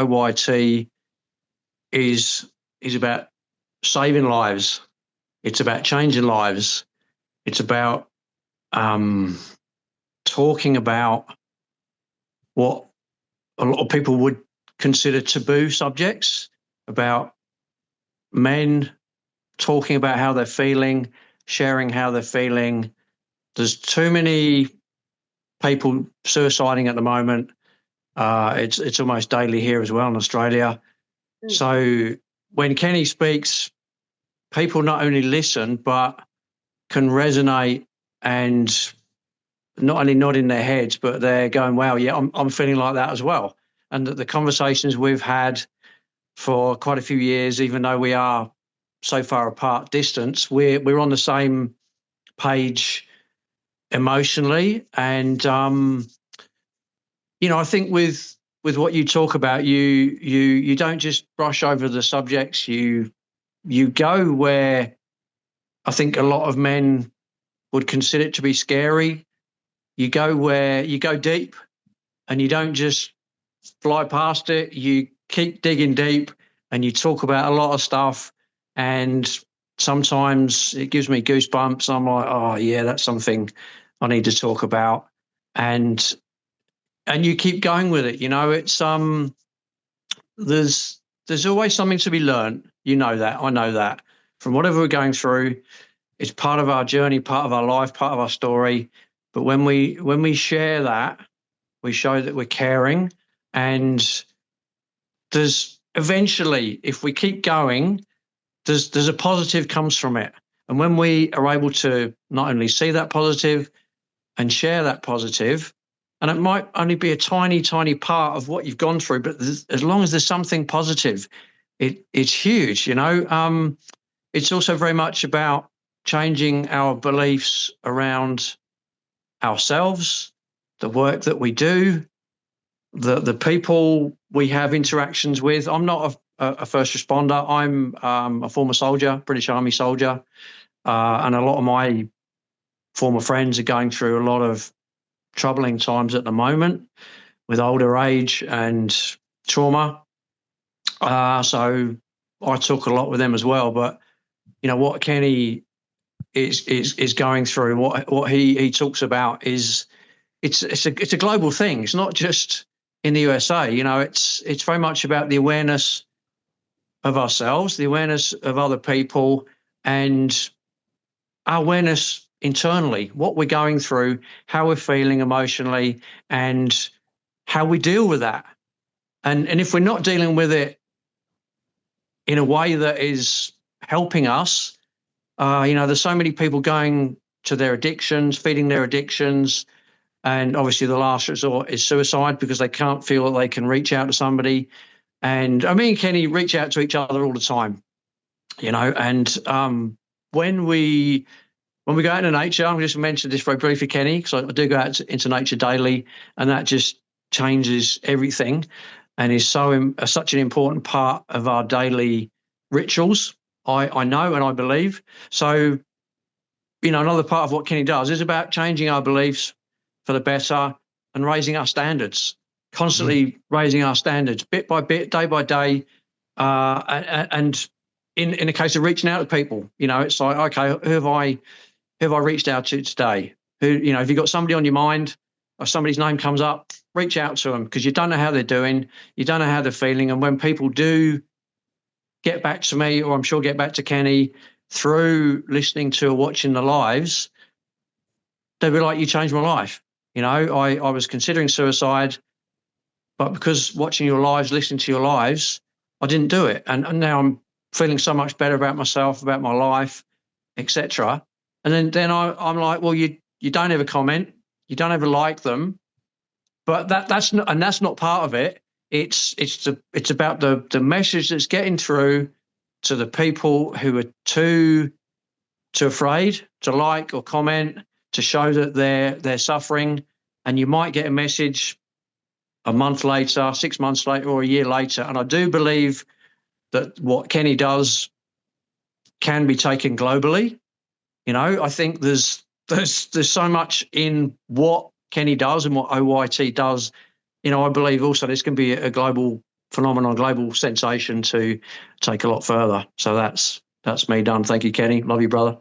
OYT is about saving lives. It's about changing lives. It's about talking about what a lot of people would consider taboo subjects, about men talking about how they're feeling, sharing how they're feeling. There's too many people suiciding at the moment. It's almost daily here as well in Australia. So when Kenny speaks, people not only listen but can resonate and not only nod in their heads, but they're going, wow, yeah, I'm feeling like that as well. And the conversations we've had for quite a few years, even though we are so far apart distance, we're on the same page emotionally. And I think with what you talk about, you don't just brush over the subjects. You go where I think a lot of men would consider it to be scary. You go where you go deep, and you don't just fly past it. You keep digging deep, and you talk about a lot of stuff. And sometimes it gives me goosebumps. I'm like, oh yeah, that's something I need to talk about. And you keep going with it. It's there's always something to be learned. You know that. I know that. From whatever we're going through, it's part of our journey, part of our life, part of our story. But when we share that, we show that we're caring. And there's eventually, if we keep going, there's a positive comes from it. And when we are able to not only see that positive and share that positive, and it might only be a tiny, tiny part of what you've gone through, but as long as there's something positive, it's huge. It's also very much about changing our beliefs around ourselves, the work that we do, the people we have interactions with. I'm not a first responder. I'm a former soldier, British Army soldier, and a lot of my former friends are going through a lot of troubling times at the moment with older age and trauma. So I talk a lot with them as well. But what Kenny is going through, what he talks about is it's a global thing. It's not just in the USA. It's very much about the awareness of ourselves, the awareness of other people, and our awareness internally, what we're going through, how we're feeling emotionally, and how we deal with that. And if we're not dealing with it in a way that is helping us, there's so many people going to their addictions, feeding their addictions. And obviously the last resort is suicide because they can't feel that they can reach out to somebody. And me and Kenny reach out to each other all the time, and when we go out into nature, I'm just mention this very briefly, Kenny, because I do go out into nature daily, and that just changes everything and is such an important part of our daily rituals. I know and I believe. So, another part of what Kenny does is about changing our beliefs for the better and raising our standards, constantly raising our standards bit by bit, day by day. And in the case of reaching out to people, it's like, okay, who have I reached out to today? If you've got somebody on your mind or somebody's name comes up, reach out to them, because you don't know how they're doing. You don't know how they're feeling. And when people do get back to me, or I'm sure get back to Kenny through listening to or watching the lives, they'll be like, you changed my life. I was considering suicide, but because watching your lives, listening to your lives, I didn't do it. And now I'm feeling so much better about myself, about my life, etc. And then I'm like, well, you don't ever comment, you don't ever like them, but that's not part of it. It's about the message that's getting through to the people who are too afraid to like or comment, to show that they're suffering. And you might get a message a month later, 6 months later, or a year later. And I do believe that what Kenny does can be taken globally. I think there's so much in what Kenny does and what OYT does. I believe also this can be a global phenomenon, global sensation to take a lot further. So that's me done. Thank you, Kenny. Love you, brother.